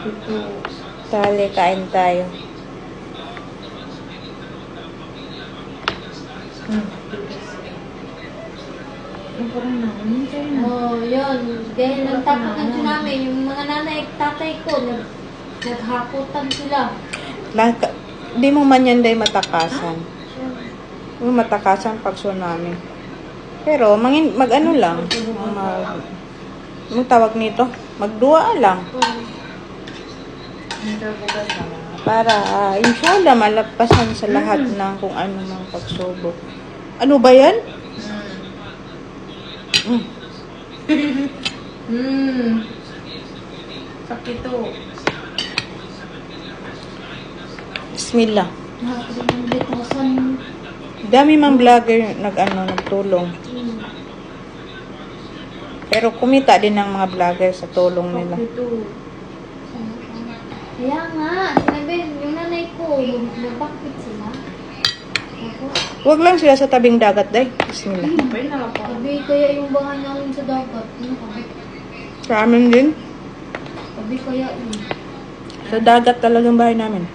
Ito. Tali, kain tayo. Parang namin kayo na. Oh, yun. Dahil nagtapos ng tsunami, yung mga nanay at tatay ko, naghakutan sila. Di mo man yan day matakasan. Yung matakasan pag tsunami. Pero, mag-ano lang. Anong tawag nito? Magdua lang. Ito bukas na. Para, inshallah, malapasan sa lahat ng kung ano mang pagsubok. Ano ba yan? Sakit to. Bismillah. Nakakalimutan. Dami mang vlogger nagtulong. Pero kumita din ng mga vlogger sa tulong nila. Ito. Kaya nga, sinabi, yung nanay ko, nagbakit sila. Tapos, Huwag lang sila sa tabing dagat, day. Bismillah. Pwede na ako. sabi kaya yung bahay namin sa dagat. Sa amin din. Sabi kaya yun. Sa dagat talagang bahay namin.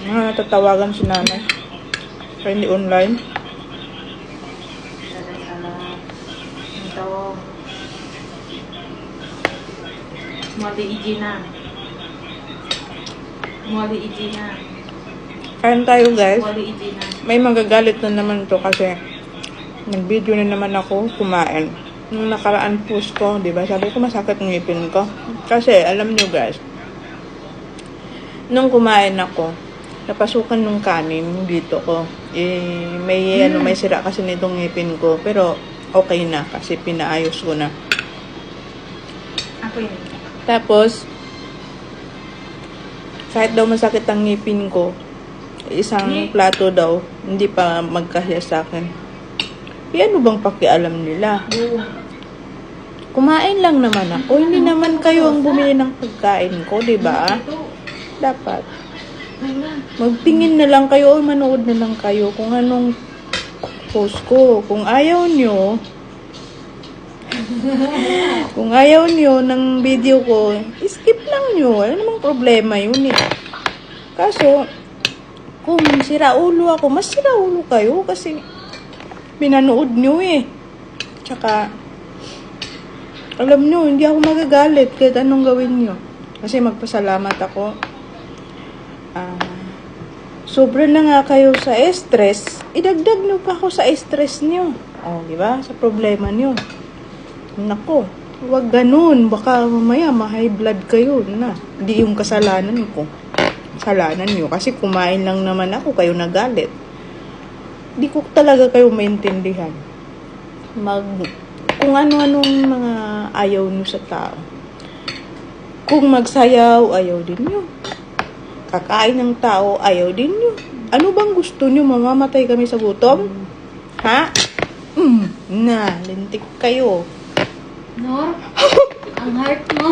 Natatawagan si nanay. Kaya hindi online. Salamat. Ito. Mali Igina. Mali Igina. Kain tayo, guys. Mali Igina. May magagalit na naman to kasi nag-video na naman ako kumain. Nung nakaraan post ko, di ba? Sabi ko masakit ng ngipin ko. Kasi, alam nyo guys, nung kumain ako, napasukan nung kanin dito ko. May sira kasi nitong ngipin ko. Pero, okay na kasi pinaayos ko na. Ako yun. Tapos, kahit daw masakit ang ngipin ko, isang plato daw, hindi pa magkasya sa akin. Ano bang pakialam nila? Kumain lang naman ako. Hindi naman kayo ang bumili ng pagkain ko, di ba? Dapat. Magtingin na lang kayo o manood na lang kayo kung anong post ko. Kung ayaw nyo, ng video ko, skip lang nyo. Ano namang problema yun eh. Kaso, kung sira ulo ako, mas sira ulo kayo kasi pinanood nyo eh. Tsaka, alam nyo, hindi ako magagalit kahit anong gawin nyo. Kasi magpasalamat ako. Sobra na nga kayo sa stress, idagdag nyo pa ako sa stress nyo. O, di ba? Sa problema nyo. Nako, huwag ganun. Baka mamaya ma-high blood kayo na. Hindi yung kasalanan ko. Kasalanan nyo. Kasi kumain lang naman ako, kayo nagalit. Di ko talaga kayo maintindihan. Kung ano-anong mga ayaw nyo sa tao. Kung magsayaw, ayaw din nyo. Kakain ng tao, ayaw din nyo. Ano bang gusto nyo? Mamamatay kami sa gutom? Ha? Lintik kayo. Nor, ang heart mo.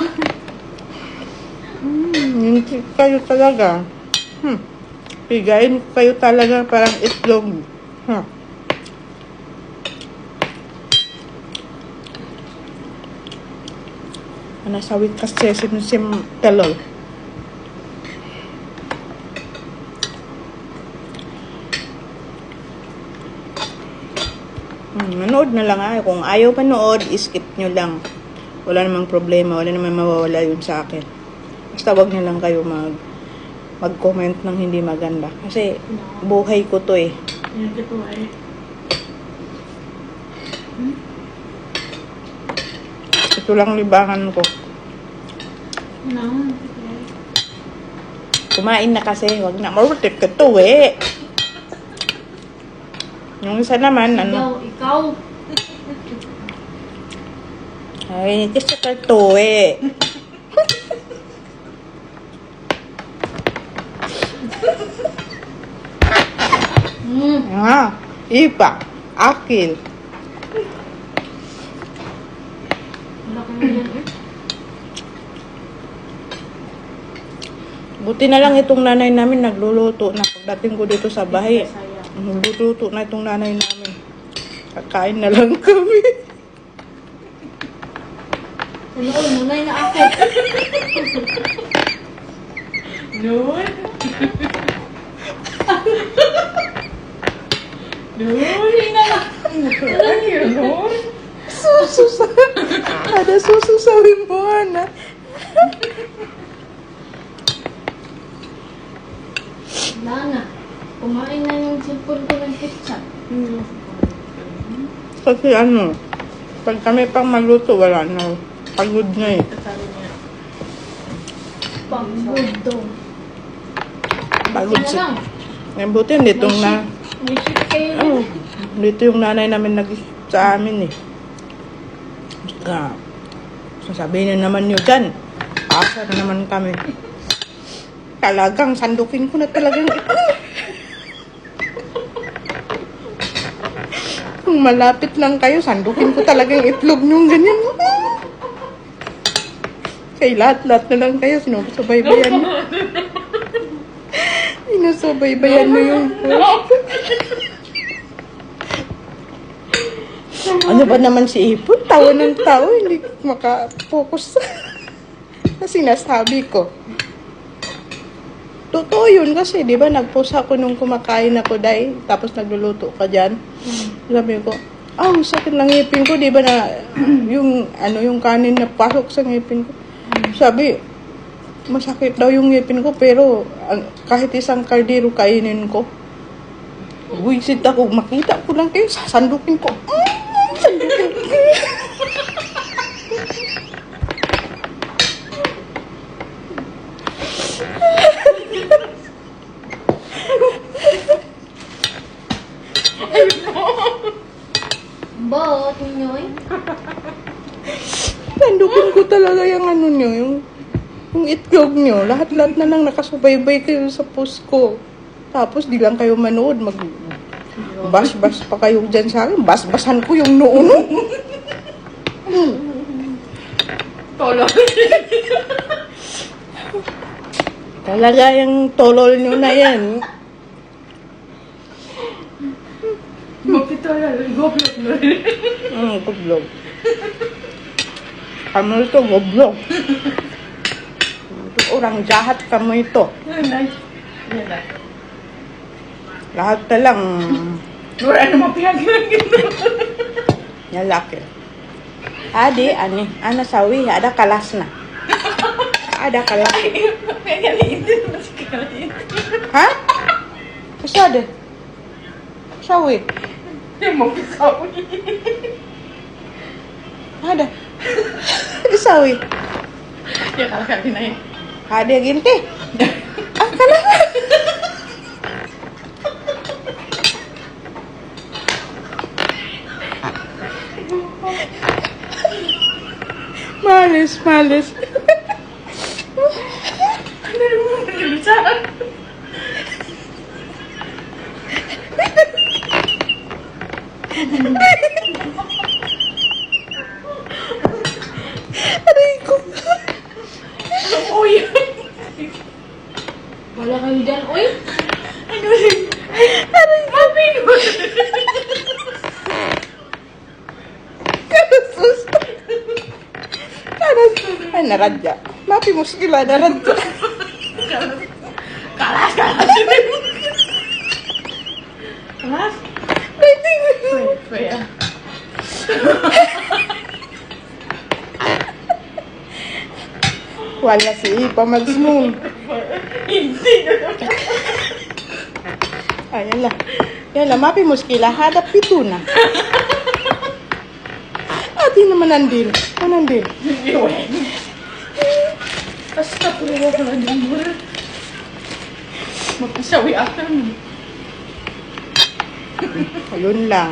Lintik kayo talaga. Pigayin kayo talaga parang itlog. Nasawit kasi sim talol. Manood na lang ay. Kung ayaw panood, skip nyo lang. Wala namang problema. Wala namang mawawala yun sa akin. Basta wag na lang kayo mag-comment ng hindi maganda. Kasi buhay ko to eh. Yung ito ay. Ito lang libangan ko. No. Kumain na kasi. Wag na. Marutik ka to eh. Yung isa naman, Ikaw. Ay, kasi ka to eh. Ipa. Akil. Wala ka na yan eh. Buti na lang itong nanay namin nagluluto na. Pagdating ko dito sa bahay, nagluluto na itong nanay namin. Kakain na lang kami. Ano, nanay na ako. Nun. Nun. Ano yun, Nun? Susu sa... Ada susu sa limbuhan, ha? Wala na. Kumain na yung cellphone ko ng ketchup. Kasi ano, pag kami pang magluto, wala na. Pagod na eh. Sabi niya. Pagbudo. Pagod Kasi sa... na lang. Ngayon buti, ditong na... May shit kayo na. Oh, dito yung nanay namin nag sa amin eh. Sasabihin na naman nyo dyan. Asa na naman kami. Talagang sandukin ko na talagang ito. Kung malapit lang kayo, sandukin ko talagang itlog nyo ganyan. Kay lahat-lahat na lang kayo, sinusubaybayan nyo. Sinusubaybayan nyo yung ano ba naman si Ipon? Tawa ng tao, hindi makapokus sa sinasabi ko. Totoo yun kasi, di ba, nag-post ako nung kumakain ako, Day, tapos nagluluto ka dyan. Sabi ko, sakit ng ngipin ko, di ba na, yung kanin na pasok sa ngipin ko. Sabi, masakit daw yung ngipin ko, pero kahit isang kaldero kainin ko. Buisit ako, makita ko lang kayo, sasandukin ko. Sandukin ko. Bot, nyoy. Sandukin ko talaga yung ano nyo, yung itlog nyo. Lahat-lahat na lang nakasubaybay kayo sa post ko. Tapos di lang kayo manood, bas-bas pa kayo dyan sa akin. Bas-basan ko yung noo, no? Tolol. Talaga yung tolol nyo na yan. Mapitolol. Goblok nun. Goblog. Kamu ito, goblog. Orang jahat kamu ito. Nice. Yan na. Lahat na lang Lord, ano mapihag-hag ito? lalaki. Adi, ana sawi, ada kalas na. Ada kalas. May kaliitin. Mas kaliitin. Ha? Kasi ada? Sawi. Yung mapisawi. Ada. Sawi. Yung kalakati na yun. Ada ginti. Kalas na. Malis. Ano naman nagbibisahan? Aray ko. Uy! Wala kayo dyan, oy. Ano yun? Aray! Mami! Karasus. Ay, naradya. Mapi mo sila, naradya. Kalas! Kalas? Pwede ah. Wala si Ipa Magsmoon. Hindi na naman. Ay, yala, mapi mo sila, hadap ito na. Ati naman nandil. Nandil. Iwan. Basta puluwa ka lang din mo. Magpasawi atan. Ayun lang.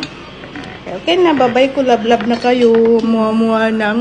Okay na, babay ko, lablab na kayo. Muha-muha na.